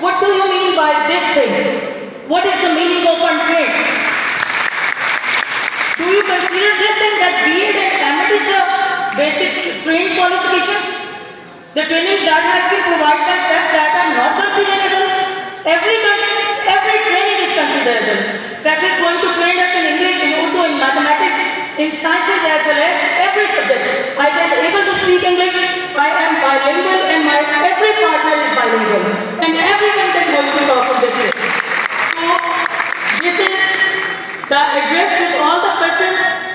What do you mean by this thing? What is the meaning of untrained? Do you consider this thing that B.Ed and M.Ed is the basic trained qualification? The trainings that has been provided by PEP that are not considerable. Every training is considerable. PEP is going to train us in English, in Urdu, in mathematics, in sciences as well as every subject. I am able to speak English. I am bilingual and my every partner is bilingual. And everyone is going to talk in this way. So this is the address with all the persons.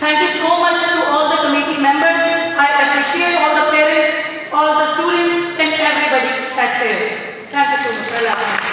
Thank you so much to all the committee members. I appreciate all the parents, all the students and everybody at here. Thank you so much. Allah Hafiz.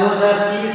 2023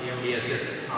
DMDSS